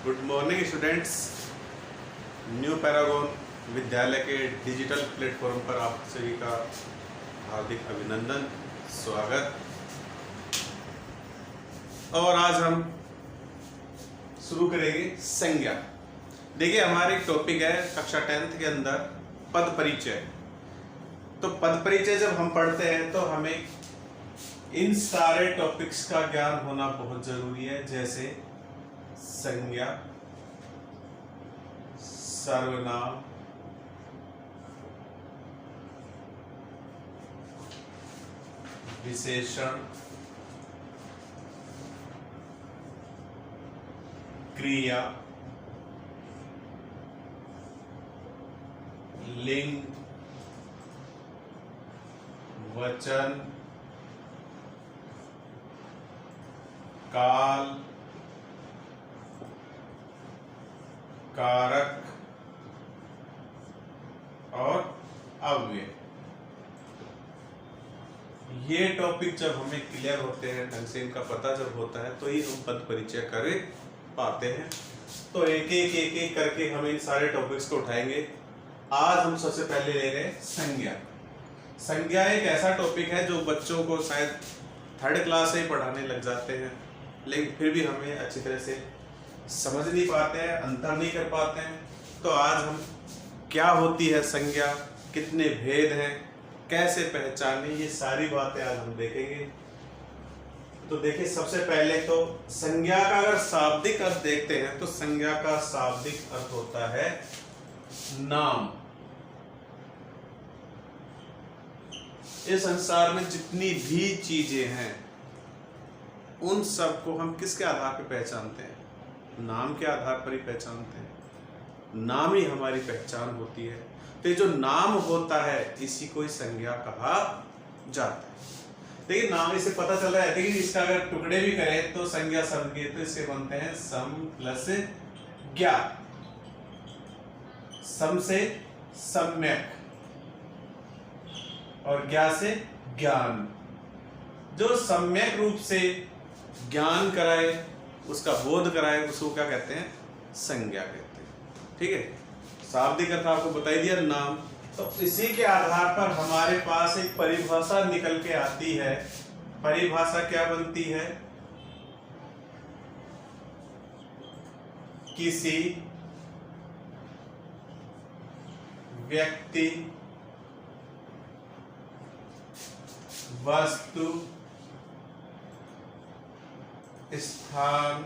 Good morning students. New Paragon विद्यालय के digital platform पर आप सभी का हार्दिक अभिनंदन, स्वागत। और आज हम शुरू करेंगे संज्ञा। देखिए, हमारे एक टॉपिक है कक्षा 10th के अंदर पद परिचय। तो पद परिचय जब हम पढ़ते हैं तो हमें इन सारे टॉपिक्स का ज्ञान होना बहुत जरूरी है, जैसे संज्ञा, सर्वनाम, विशेषण, क्रिया, लिंग, वचन, काल, कारक और अव्यय। ये टॉपिक जब हमें क्लियर होते हैं, ढंग से इनका पता जब होता है, तो ही हम पद परिचय कर पाते हैं। तो एक एक करके हम इन सारे टॉपिक्स को उठाएंगे। आज हम सबसे पहले ले रहे हैं संज्ञा। संज्ञा एक ऐसा टॉपिक है जो बच्चों को शायद 3rd क्लास से ही पढ़ाने लग जाते हैं, लेकिन फिर भी हमें अच्छी तरह से समझ नहीं पाते हैं, अंतर नहीं कर पाते हैं। तो आज हम क्या होती है संज्ञा, कितने भेद हैं, कैसे पहचाने, ये सारी बातें आज हम देखेंगे। तो देखिए, सबसे पहले तो संज्ञा का अगर शाब्दिक अर्थ देखते हैं तो संज्ञा का शाब्दिक अर्थ होता है नाम। इस संसार में जितनी भी चीजें हैं उन सबको हम किसके आधार पर पहचानते हैं? नाम के आधार पर ही पहचानते हैं। नाम ही हमारी पहचान होती है। तो ये जो नाम होता है इसी को ही संज्ञा कहा जाता है। देखिए, नाम इसे पता चल रहा है, लेकिन इसका अगर टुकड़े भी करें तो संज्ञा शब्द के तो इससे बनते हैं सम प्लस ज्ञा। सम से सम्यक और ज्ञा से ज्ञान। जो सम्यक रूप से ज्ञान कराए, उसका बोध कराए, उसको क्या कहते हैं? संज्ञा कहते हैं। ठीक है, शाब्दिक अर्थ आपको बताई दिया नाम। तो इसी के आधार पर हमारे पास एक परिभाषा निकल के आती है। परिभाषा क्या बनती है? किसी व्यक्ति, वस्तु, स्थान,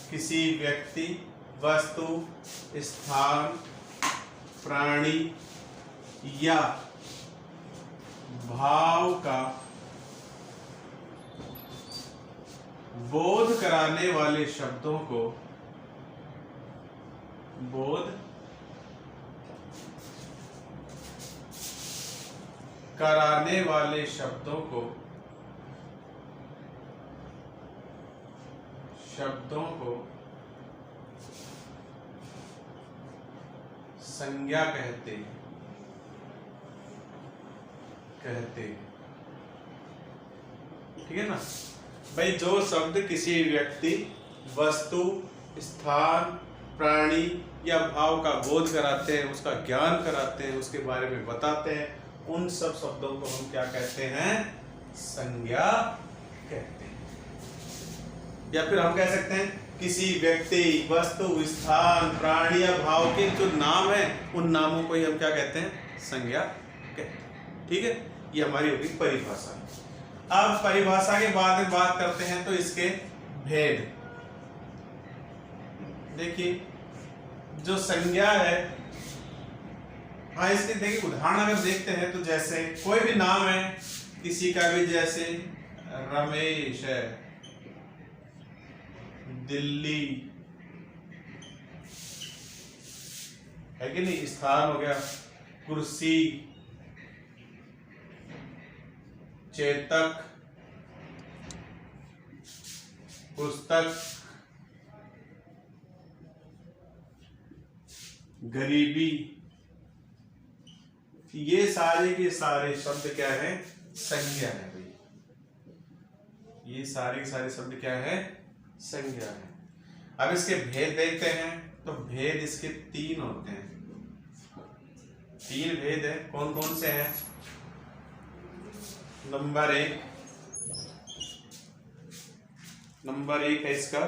किसी व्यक्ति, वस्तु, स्थान, प्राणी या भाव का बोध कराने वाले शब्दों को बोध कराने वाले शब्दों को संज्ञा कहते हैं। ठीक है ना भाई? जो शब्द किसी व्यक्ति, वस्तु, स्थान, प्राणी या भाव का बोध कराते हैं, उसका ज्ञान कराते हैं, उसके बारे में बताते हैं, उन सब शब्दों को हम क्या कहते हैं? संज्ञा कहते हैं। या फिर हम कह सकते हैं किसी व्यक्ति, वस्तु, स्थान, प्राणी या भाव के जो नाम है, उन नामों को ही हम क्या कहते हैं? संज्ञा कहते हैं। ठीक है, ये हमारी होगी परिभाषा। अब परिभाषा के बाद में बात करते हैं तो इसके भेद। देखिए, जो संज्ञा है, हाँ, इसके देखिए उदाहरण अगर देखते हैं तो जैसे कोई भी नाम है किसी का भी, जैसे रमेश है, दिल्ली है कि नहीं, स्थान हो गया कुर्सी, चेतक, पुस्तक, गरीबी। ये सारे के सारे शब्द क्या है? संज्ञा है भाई। ये सारे के सारे शब्द क्या है? संज्ञा है। अब इसके भेद देखते हैं, तो भेद इसके 3 होते हैं। 3 भेद है, कौन कौन से हैं? नंबर 1 है इसका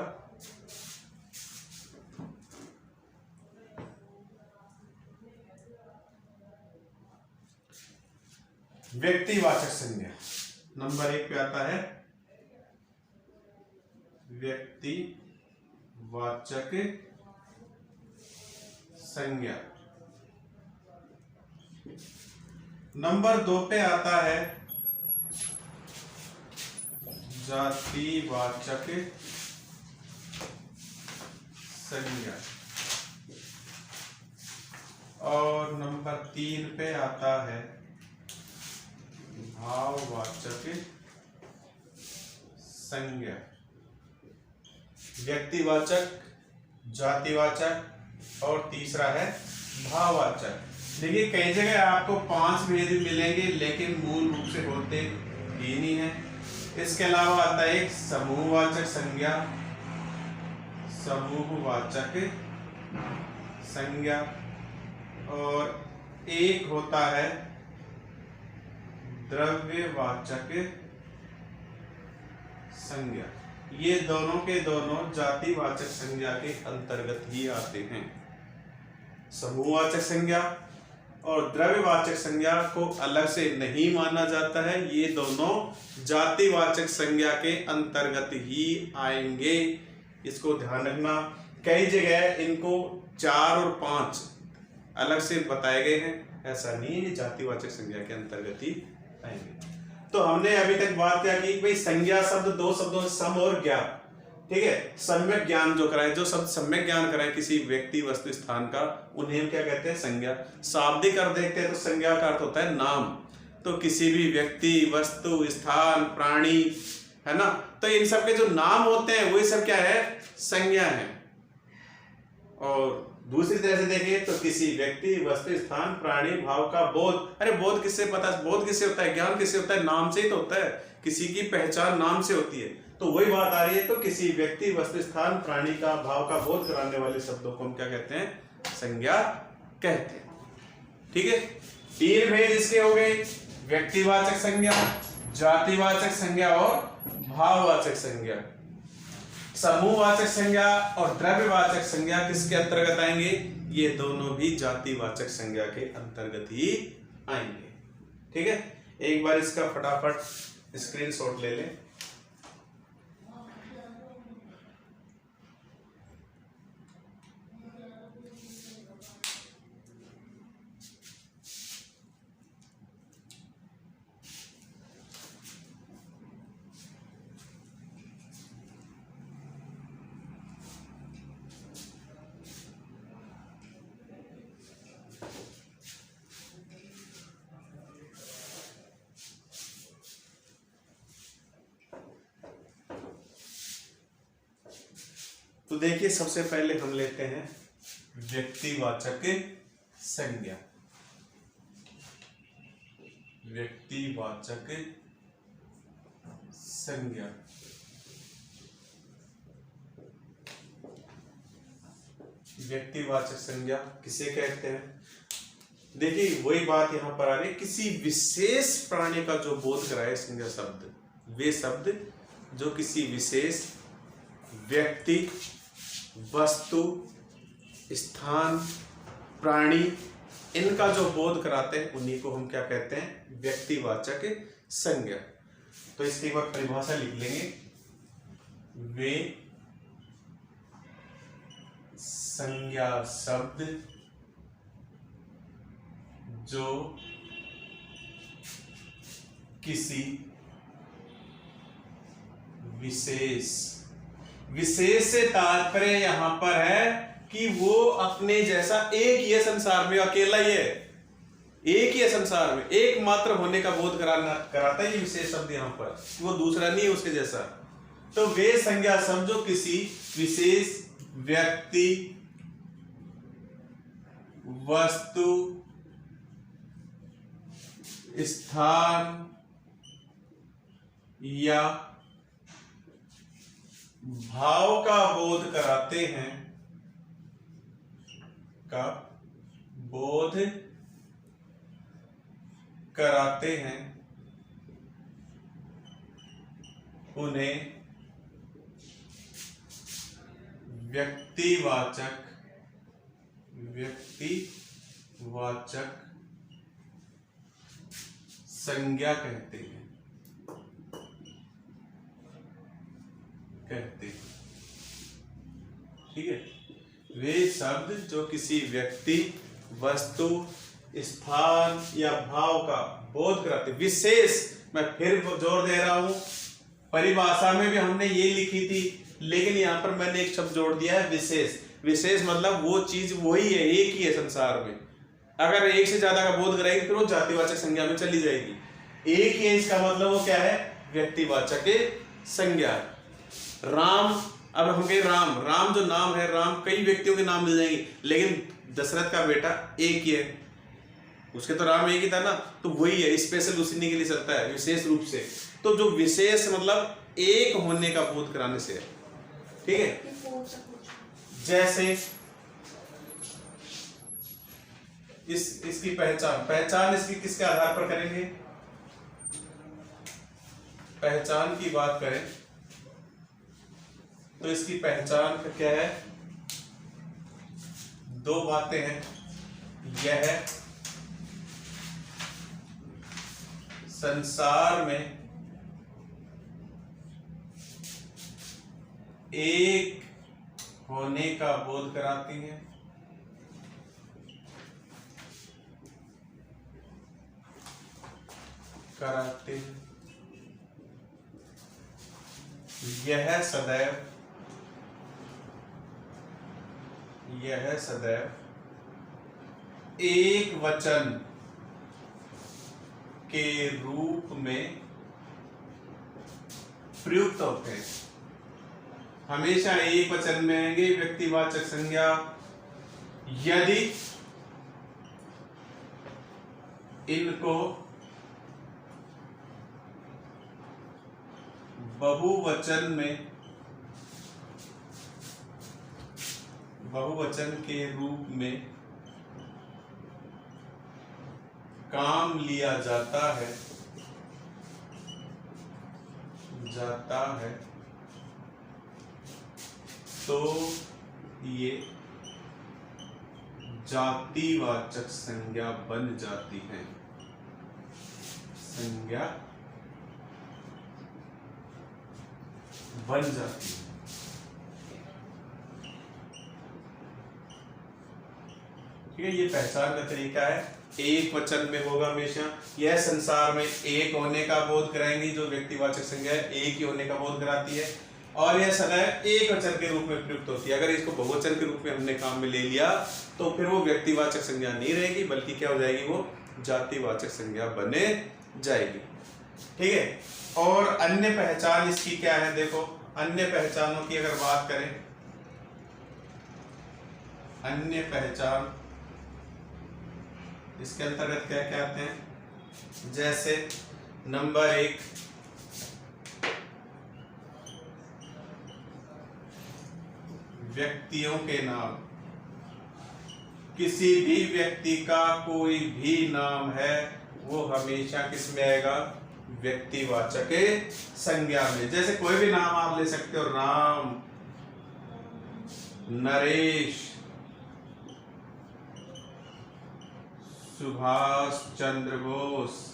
व्यक्तिवाचक संज्ञा। नंबर 1 पे आता है व्यक्तिवाचक संज्ञा। नंबर 2 पे आता है जातिवाचक संज्ञा। और नंबर 3 पे आता है भाववाचक संज्ञा। व्यक्तिवाचक, जातिवाचक और तीसरा है भाववाचक। देखिए कई जगह आपको 5 भेद मिलेंगे, लेकिन मूल रूप से होते ही नहीं है। इसके अलावा आता है एक समूहवाचक संज्ञा, समूहवाचक संज्ञा, और एक होता है द्रव्यवाचक संज्ञा। ये दोनों के दोनों जातिवाचक संज्ञा के अंतर्गत ही आते हैं। समूहवाचक संज्ञा और द्रव्यवाचक संज्ञा को अलग से नहीं माना जाता है, ये दोनों जातिवाचक संज्ञा के अंतर्गत ही आएंगे। इसको ध्यान रखना। कई जगह इनको 4 और 5 अलग से बताए गए हैं, ऐसा नहीं है, जातिवाचक संज्ञा के अंतर्गत ही आएंगे। तो हमने अभी तक बात किया कि भाई संज्ञा शब्द 2 शब्दों सम और ज्ञान, ठीक है। सम्यक ज्ञान जो कराए, जो शब्द सम्यक ज्ञान कराए किसी व्यक्ति वस्तु स्थान का, उन्हें हम क्या कहते हैं? संज्ञा। शाब्दिक अर्थ देखते हैं तो संज्ञा का अर्थ होता है नाम। तो किसी भी व्यक्ति वस्तु स्थान प्राणी, है ना, तो इन सब के जो नाम होते हैं वही सब क्या है? संज्ञा है। और दूसरी तरह से देखें तो किसी व्यक्ति वस्तु स्थान प्राणी भाव का बोध। अरे बोध किससे पता? बोध किससे होता है? ज्ञान किससे होता है? नाम से ही तो होता है। किसी की पहचान नाम से होती है। तो वही बात आ रही है। तो किसी व्यक्ति वस्तु स्थान प्राणी का भाव का बोध कराने वाले शब्दों को हम क्या कहते हैं? संज्ञा कहते हैं। ठीक है, 3 भेद इसके हो गए, व्यक्तिवाचक संज्ञा, जातिवाचक संज्ञा और भाववाचक संज्ञा। समूहवाचक संज्ञा और द्रव्यवाचक संज्ञा किसके अंतर्गत आएंगे? ये दोनों भी जातिवाचक संज्ञा के अंतर्गत ही आएंगे। ठीक है, एक बार इसका फटाफट स्क्रीनशॉट ले लें। तो देखिए सबसे पहले हम लेते हैं व्यक्तिवाचक संज्ञा। व्यक्तिवाचक संज्ञा। व्यक्तिवाचक संज्ञा किसे कहते हैं? देखिए वही बात यहां पर आ रही है, किसी विशेष प्राणी का जो बोध कराए संज्ञा शब्द, वे शब्द जो किसी विशेष व्यक्ति वस्तु स्थान प्राणी इनका जो बोध कराते हैं उन्हीं को हम क्या कहते हैं? व्यक्तिवाचक संज्ञा। तो इसकी एक बार परिभाषा लिख लेंगे। वे संज्ञा शब्द जो किसी विशेष से तात्पर्य यहां पर है कि वो अपने जैसा एक ही है संसार में, अकेला ही है, एक ही है संसार में, एकमात्र होने का बोध कराता है ये विशेष शब्द यहां पर, वो दूसरा नहीं है उसके जैसा। तो वे संज्ञा शब्द जो किसी विशेष व्यक्ति वस्तु स्थान या भाव का बोध कराते हैं, का बोध कराते हैं, उन्हें व्यक्तिवाचक संज्ञा कहते हैं। ठीक है, वे शब्द जो किसी व्यक्ति, वस्तु, स्थान या भाव का बोध कराते। विशेष, मैं फिर जोर दे रहा हूं, परिभाषा में भी हमने ये लिखी थी, लेकिन यहां पर मैंने एक शब्द जोड़ दिया है, विशेष। विशेष मतलब वो चीज वही है, एक ही है संसार में। अगर एक से ज्यादा का बोध कराएगी फिर वो जातिवाचक संज्ञा में चली जाएगी। एक ही है, इसका मतलब वो क्या है, व्यक्तिवाचक संज्ञा। राम, अब हम कहें राम जो नाम है, राम कई व्यक्तियों के नाम मिल जाएंगे, लेकिन दशरथ का बेटा एक ही है, उसके तो राम एक ही था ना, तो वही है, स्पेशल उसी के लिए चलता है विशेष रूप से। तो जो विशेष मतलब एक होने का बोध कराने से है। ठीक है, जैसे इसकी पहचान इसकी किसके आधार पर करेंगे? पहचान की बात करें तो इसकी पहचान क्या है? दो बातें हैं। यह संसार में एक होने का बोध कराती है, यह सदैव एक वचन के रूप में प्रयुक्त होते हैं। हमेशा एक वचन में आएंगे व्यक्तिवाचक संज्ञा। यदि इनको बहुवचन के रूप में काम लिया जाता है तो ये जातिवाचक संज्ञा बन जाती है। ठीक है, ये पहचान का तरीका है। एक वचन में होगा हमेशा। यह संसार में एक होने का बोध कराएंगी, जो व्यक्तिवाचक संज्ञा है, एक ही होने का बोध कराती है। और यह सदैव एक वचन के रूप में प्रयुक्त होती है। अगर इसको बहुवचन के रूप में हमने काम में ले लिया तो फिर वो व्यक्तिवाचक संज्ञा नहीं रहेगी, बल्कि क्या हो जाएगी, वो जातिवाचक संज्ञा बने जाएगी। ठीक है, और अन्य पहचान इसकी क्या है? देखो, अन्य पहचानों की अगर बात करें, अन्य पहचान इसके अंतर्गत क्या क्या आते हैं? जैसे नंबर 1, व्यक्तियों के नाम। किसी भी व्यक्ति का कोई भी नाम है वो हमेशा किस में आएगा? व्यक्तिवाचक संज्ञा में। जैसे कोई भी नाम आप ले सकते हो, राम, नरेश, सुभाष चंद्र बोस,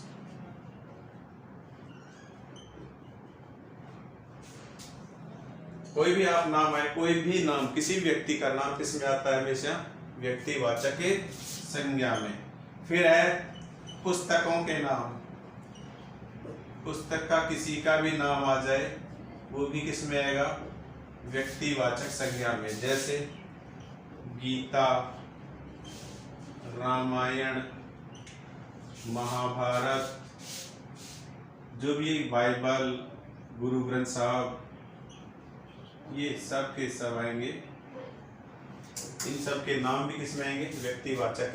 कोई भी आप नाम है, कोई भी नाम, किसी व्यक्ति का नाम किस में आता है? हमेशा व्यक्तिवाचक संज्ञा में। फिर है पुस्तकों के नाम। पुस्तक का किसी का भी नाम आ जाए वो भी किस में आएगा? व्यक्तिवाचक संज्ञा में। जैसे गीता, रामायण, महाभारत, जो भी बाइबल, गुरु ग्रंथ साहब, ये सब के सब आएंगे। इन सब के नाम भी किस में आएंगे? व्यक्तिवाचक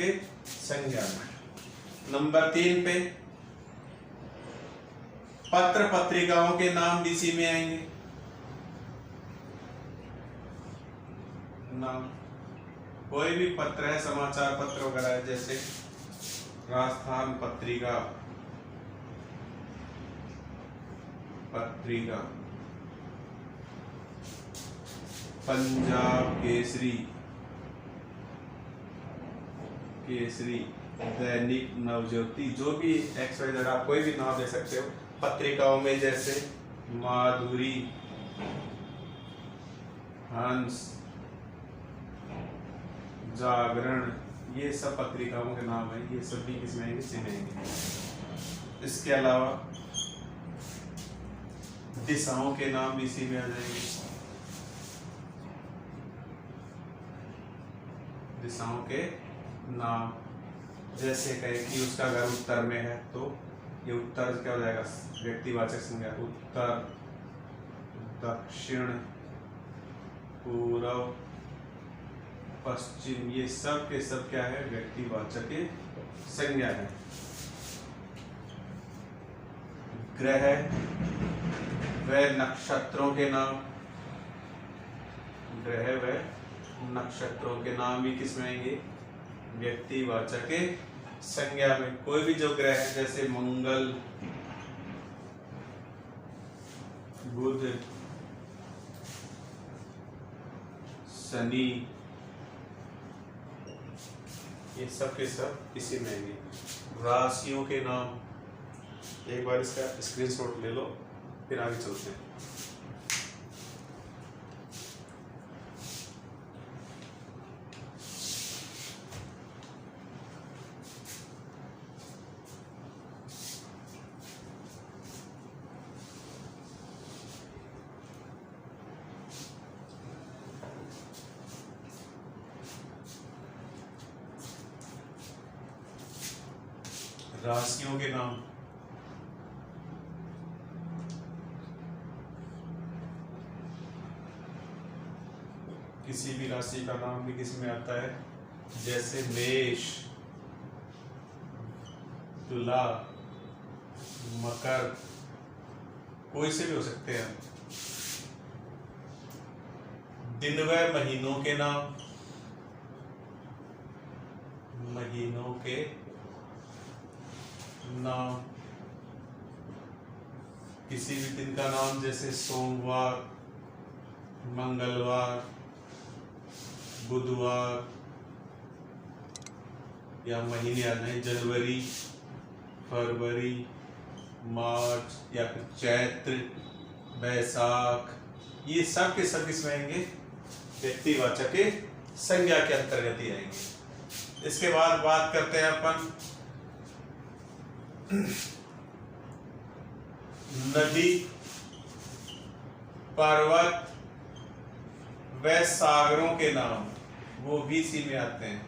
संज्ञा में। नंबर 3 पे पत्र पत्रिकाओं के नाम भी इसी में आएंगे। नाम। कोई भी पत्र है, समाचार पत्र वगैरह है, जैसे राजस्थान पत्रिका, पंजाब केसरी, दैनिक नवज्योति, जो भी XYZ आप कोई भी नाम दे सकते हो। पत्रिकाओं में जैसे माधुरी, हंस, जागरण, ये सब पत्रिकाओं के नाम है। ये सब भी किसमें आएंगे? इसी में आएंगे। इसके अलावा दिशाओं के नाम भी इसी में आ जाएंगे। दिशाओं के नाम, जैसे कहें कि उसका घर उत्तर में है, तो ये उत्तर क्या हो जाएगा? व्यक्तिवाचक संज्ञा। उत्तर, दक्षिण, पूर्व, पश्चिम, ये सब के सब क्या है? व्यक्तिवाचक संज्ञा है। ग्रह व नक्षत्रों के नाम, ग्रह व नक्षत्रों के नाम भी किसमें आएंगे? व्यक्तिवाचक संज्ञा में। कोई भी जो ग्रह है, जैसे मंगल, बुध, शनि, ये सब के सब इसी में आएंगे। राशियों के नाम, एक बार इसका स्क्रीनशॉट ले लो, फिर आगे चलते हैं। राशियों के नाम, किसी भी राशि का नाम भी किस में आता है? जैसे मेष, तुला, मकर, कोई से भी हो सकते हैं। दिन व महीनों के नाम, महीनों के नाम, किसी भी दिन का नाम, जैसे सोमवार, मंगलवार, बुधवार, या महीने आ जाए जनवरी, फरवरी, मार्च, या फिर चैत्र, बैसाख, ये सब के सब इसमें आएंगे? व्यक्तिवाचक संज्ञा के अंतर्गत ही आएंगे। इसके बाद बात करते हैं अपन नदी, पर्वत व सागरों के नाम, वो भी इसी में आते हैं।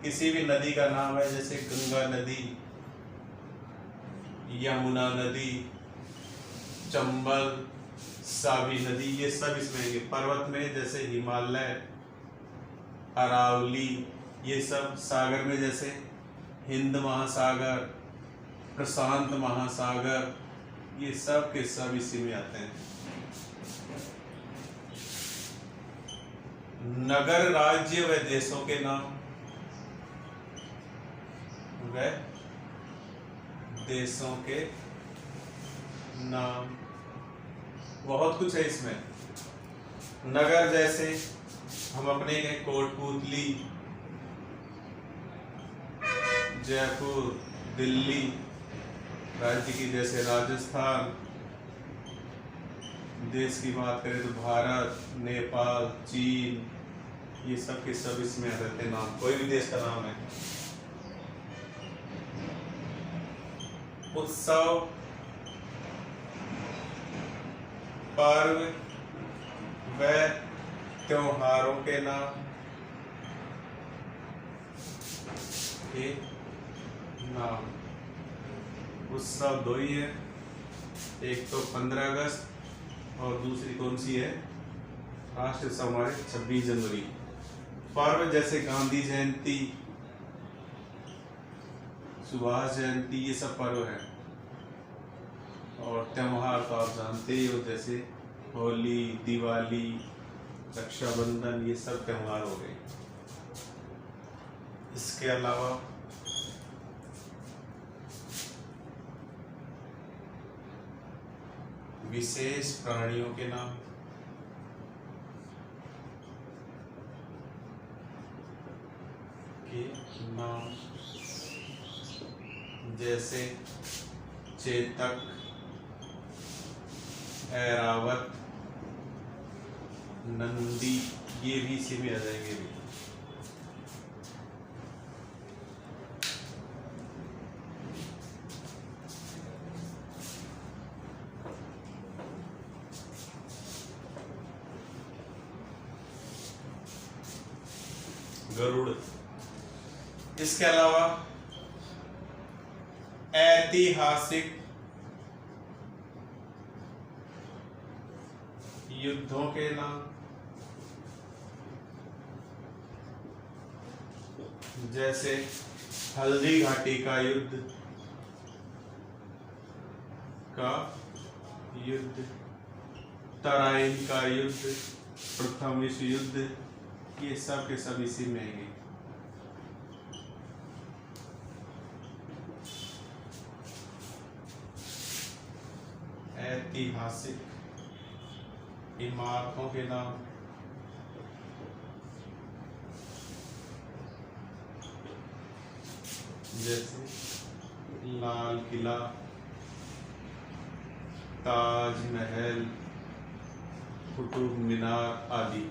किसी भी नदी का नाम है, जैसे गंगा नदी, यमुना नदी, चंबल, सावी नदी, ये सब इसमें आएंगे। पर्वत में जैसे हिमालय, अरावली, ये सब। सागर में जैसे हिंद महासागर, प्रशांत महासागर, ये सब के सब इसी में आते हैं। नगर, राज्य व देशों के नाम, व देशों के नाम, बहुत कुछ है इसमें। नगर जैसे हम अपने कोटपुतली, जयपुर, दिल्ली। राज्य की जैसे राजस्थान। देश की बात करें तो भारत, नेपाल, चीन, ये सब के सब इसमें आ जाते हैं नाम, कोई भी देश का नाम है। उत्सव, पर्व व त्योहारों के नाम, के नाम। उत्सव दो ही है, एक तो 15 अगस्त और दूसरी कौन सी है? राष्ट्र उत्सव हमारे 26 जनवरी। पर्व जैसे गांधी जयंती, सुभाष जयंती, ये सब पर्व है। और त्योहार तो आप जानते ही हो, जैसे होली, दिवाली, रक्षाबंधन, ये सब त्योहार हो गए। इसके अलावा विशेष प्राणियों के नाम, जैसे चेतक, ऐरावत, नंदी, ये भी इसी में आ जाएंगे भी। गरुड़। इसके अलावा ऐतिहासिक युद्धों के नाम, जैसे हल्दी घाटी का युद्ध, तराइन का युद्ध, प्रथम विश्व युद्ध, ये सब के सब इसी में आएंगे। ऐतिहासिक इमारतों के नाम, जैसे लाल किला, ताजमहल, कुतुब मीनार आदि।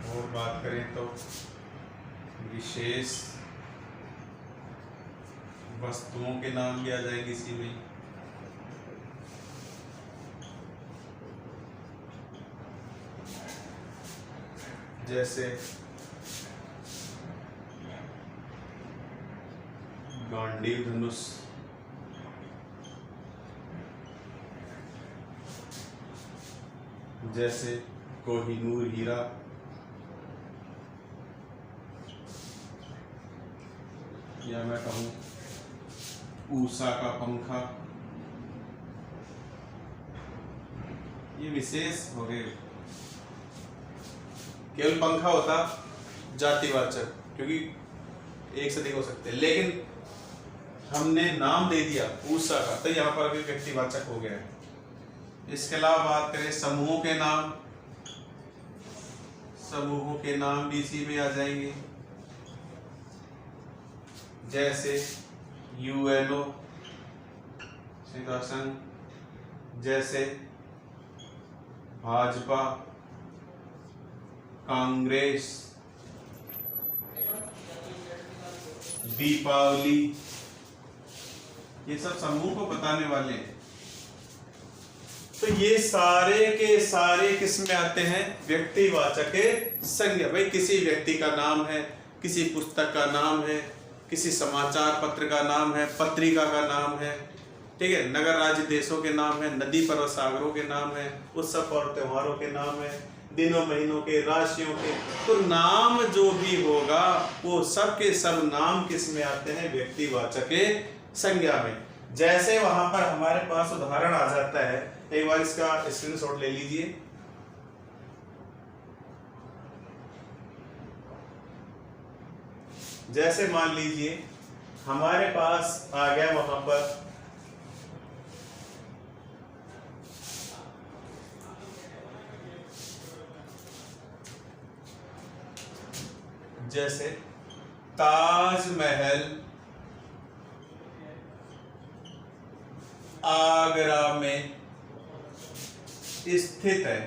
और बात करें तो विशेष वस्तुओं के नाम भी आ जाएंगे इसी में। जैसे गांडीव धनुष, जैसे कोहिनूर हीरा, या मैं कहूँ ऊषा का पंखा, ये विशेष हो गए। केवल पंखा होता जातिवाचक, क्योंकि एक से अधिक हो सकते हैं, लेकिन हमने नाम दे दिया ऊषा का, तो यहाँ पर भी व्यक्तिवाचक हो गया है। इसके अलावा बात करें समूहों के नाम, समूहों के नाम भी इसी में आ जाएंगे। जैसे यूएनओ, संघ, जैसे भाजपा, कांग्रेस, दीपावली, ये सब समूह को बताने वाले हैं। तो ये सारे के सारे किस में आते हैं? व्यक्तिवाचक संज्ञा। भाई किसी व्यक्ति का नाम है, किसी पुस्तक का नाम है, किसी समाचार पत्र का नाम है, पत्रिका का नाम है, ठीक है, नगर राज्य देशों के नाम है, नदी पर्वत सागरों के नाम है, उत्सव और त्योहारों के नाम है, दिनों महीनों के, राशियों के। तो नाम जो भी होगा वो सब के सब नाम किस में आते हैं? व्यक्तिवाचक संज्ञा में। जैसे वहां पर हमारे पास उदाहरण आ जाता है, एक बार इसका स्क्रीनशॉट ले लीजिए। जैसे मान लीजिए हमारे पास आ गया वहां पर जैसे ताजमहल आगरा में स्थित है,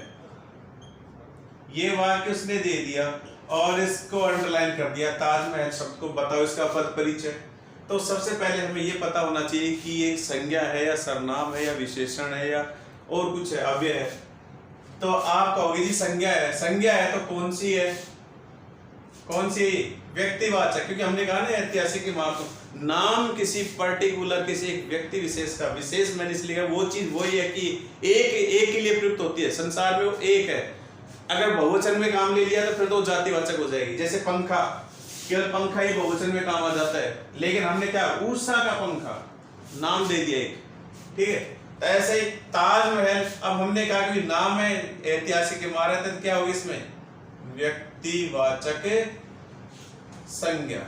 ये वाक्य उसने दे दिया और इसको अंडरलाइन कर दिया, ताजमहल शब्द को बताओ इसका पद परिचय। तो सबसे पहले हमें ये पता होना चाहिए कि ये संज्ञा है या सर्वनाम है या विशेषण है या और कुछ है, अव्यय है। तो आप कहोगे जी संज्ञा है, संज्ञा है तो कौन सी है? कौन सी? व्यक्तिवाचक, क्योंकि हमने कहा ना ऐतिहासिक इमारतों, नाम किसी पर्टिकुलर किसी एक व्यक्ति विशेष का, विशेष मैंने इसलिए वो चीज वही है कि एक के लिए प्रयुक्त होती है, संसार में वो एक है। अगर बहुवचन में काम ले लिया तो फिर तो जातिवाचक हो जाएगी। जैसे पंखा, केवल पंखा ही बहुवचन में काम आ जाता है, लेकिन हमने क्या ऊषा का पंखा नाम दे दिया एक, ठीक है। तो ऐसे ही ताजमहल, अब हमने कहा कि नाम है ऐतिहासिक इमारत है, तो क्या होगी इसमें व्यक्तिवाचक संज्ञा।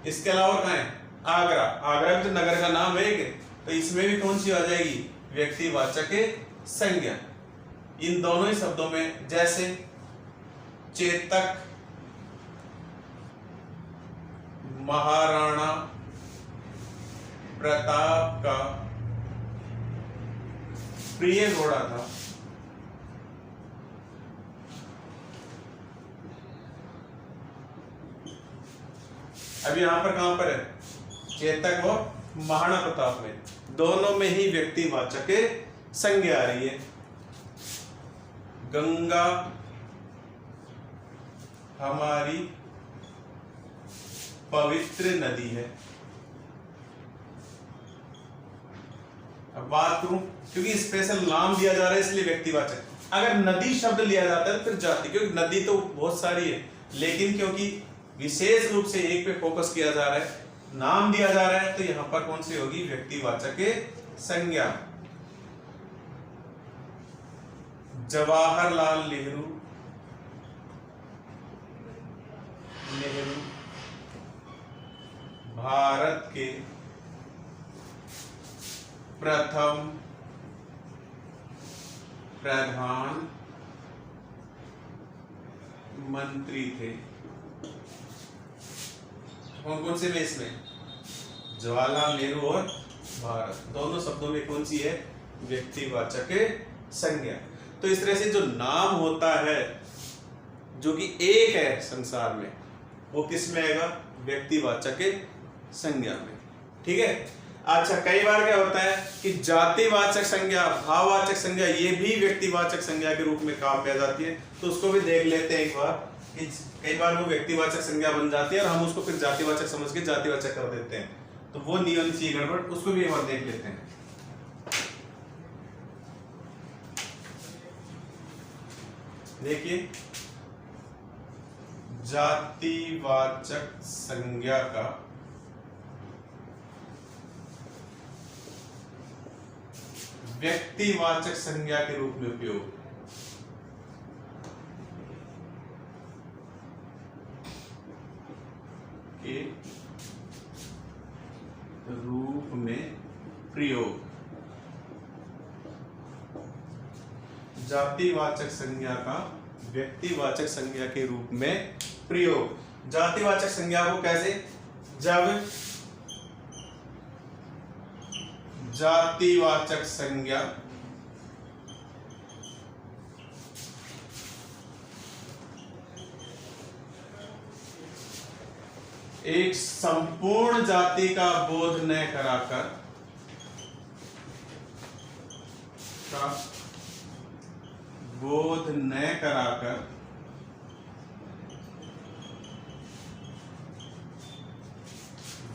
इसके अलावा कहाँ है आगरा, आगरा भी तो नगर का नाम है एक, तो इसमें भी कौन सी आ जाएगी व्यक्तिवाचक संज्ञा। इन दोनों ही शब्दों में जैसे चेतक महाराणा प्रताप का प्रिय घोड़ा था, अब यहां पर कहां पर है चेतक और महाराणा प्रताप में, दोनों में ही व्यक्तिवाचक संज्ञा आ रही है। गंगा हमारी पवित्र नदी है। अब बात करूं, क्योंकि स्पेशल नाम दिया जा रहा है इसलिए व्यक्तिवाचक, अगर नदी शब्द लिया जाता है तो फिर जाति, क्योंकि नदी तो बहुत सारी है, लेकिन क्योंकि विशेष रूप से एक पे फोकस किया जा रहा है, नाम दिया जा रहा है, तो यहां पर कौन सी होगी व्यक्तिवाचक संज्ञा। जवाहरलाल नेहरू, भारत के प्रथम प्रधानमंत्री थे। कौन कौन से में इसमें जवाहरलाल नेहरू और भारत, दोनों शब्दों में कौन सी है व्यक्तिवाचक संज्ञा। तो इस तरह से जो नाम होता है जो कि एक है संसार में, वो किस में आएगा व्यक्तिवाचक संज्ञा में। ठीक है। अच्छा, कई बार क्या होता है कि जातिवाचक संज्ञा, भाववाचक संज्ञा, ये भी व्यक्तिवाचक संज्ञा के रूप में काम में आ जाती है, तो उसको भी देख लेते हैं एक बार। कई बार वो व्यक्तिवाचक संज्ञा बन जाती है और हम उसको फिर जातिवाचक समझ के जातिवाचक कर देते हैं, तो वो नहीं होनी चाहिए गड़बड़, उसको भी एक बार देख लेते हैं। देखिए, जातिवाचक संज्ञा का व्यक्तिवाचक संज्ञा के रूप में उपयोग, के रूप में प्रयोग, जातिवाचक संज्ञा का व्यक्तिवाचक संज्ञा के रूप में प्रयोग। जातिवाचक संज्ञा को कैसे, जब जातिवाचक संज्ञा एक संपूर्ण जाति का बोध न कराकर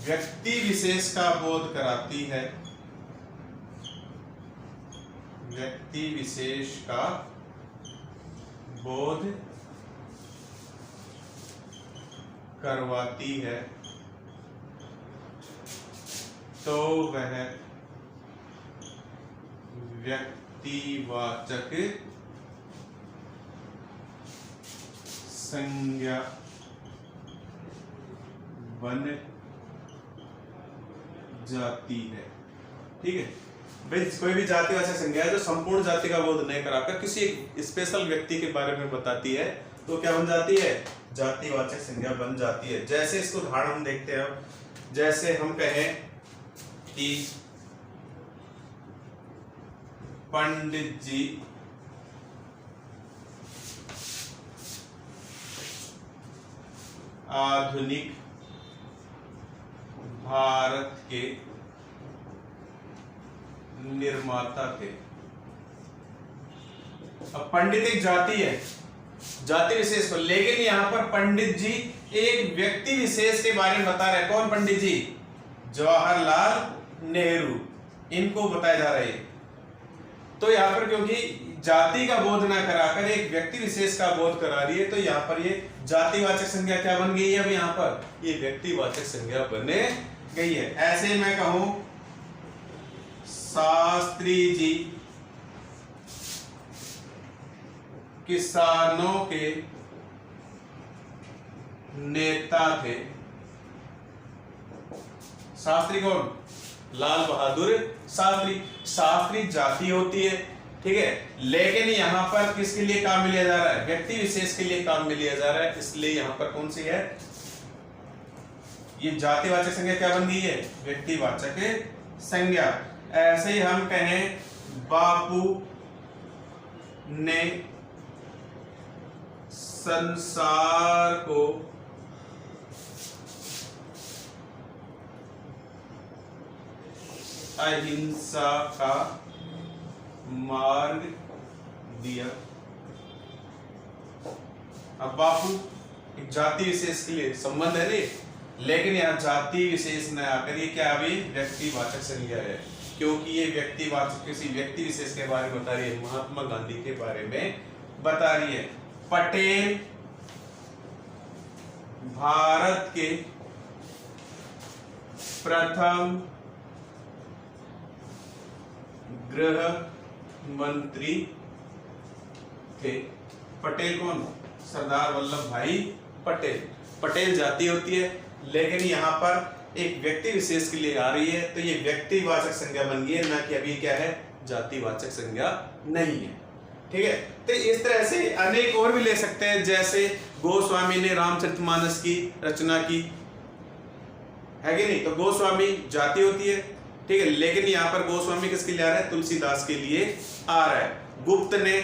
व्यक्ति विशेष का बोध कराती है, व्यक्ति विशेष का बोध करवाती है, तो वह व्यक्तिवाचक संज्ञा बन जाती है। ठीक है भाई, कोई भी जातिवाचक संज्ञा है जो संपूर्ण जाति का बोध नहीं कराकर किसी स्पेशल व्यक्ति के बारे में बताती है, तो क्या बन जाती है जातिवाचक संज्ञा बन जाती है। जैसे इसको उदाहरण हम देखते हैं, जैसे हम कहें कि पंडित जी आधुनिक भारत के निर्माता थे। अब पंडित एक जाति है, जाति विशेष को, लेकिन यहां पर पंडित जी एक व्यक्ति विशेष के बारे में बता रहे हैं। कौन पंडित जी? जवाहरलाल नेहरू, इनको बताया जा रहा है। तो यहां पर क्योंकि जाति का बोध ना कराकर एक व्यक्ति विशेष का बोध करा रही है, तो यहां पर ये जातिवाचक संज्ञा क्या बन गई है? अब यहां पर ये व्यक्तिवाचक संज्ञा बने गई है। ऐसे मैं कहूं शास्त्री जी किसानों के नेता थे। शास्त्री कौन? लाल बहादुर शास्त्री। शास्त्री जाति होती है, ठीक है, लेकिन यहां पर किसके लिए काम में लिया जा रहा है? व्यक्ति विशेष के लिए काम में लिया जा रहा है, इसलिए यहां पर कौन सी है? ये जातिवाचक संज्ञा क्या बन गई है? व्यक्तिवाचक संज्ञा। ऐसे ही हम कहें बापू ने संसार को अहिंसा का मार्ग दिया। अब बापू एक जाति विशेष के लिए संबंध है रे, लेकिन यहाँ जाति विशेष न आकर ये क्या अभी व्यक्तिवाचक संज्ञा है, क्योंकि ये व्यक्तिवाचक किसी व्यक्ति विशेष के बारे में बता रही है, महात्मा गांधी के बारे में बता रही है। पटेल भारत के प्रथम गृह मंत्री थे। पटेल कौन? सरदार वल्लभ भाई पटेल। पटेल जाति होती है, लेकिन यहाँ पर एक व्यक्ति विशेष के लिए आ रही है, तो ये व्यक्तिवाचक संज्ञा बन गई है, ना कि अभी क्या है? जातिवाचक संज्ञा नहीं है, ठीक है। तो इस तरह से अनेक और भी ले सकते हैं, जैसे गोस्वामी ने रामचरितमानस की रचना की है कि नहीं, तो गोस्वामी जाति होती है, ठीक है, लेकिन यहाँ पर गोस्वामी किसके लिए आ रहा है? तुलसीदास के लिए आ रहा है। गुप्त ने,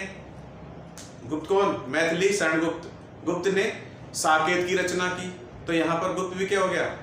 गुप्त कौन? मैथिली शरण गुप्त। गुप्त ने साकेत की रचना की, तो यहाँ पर गुप्त भी क्या हो गया?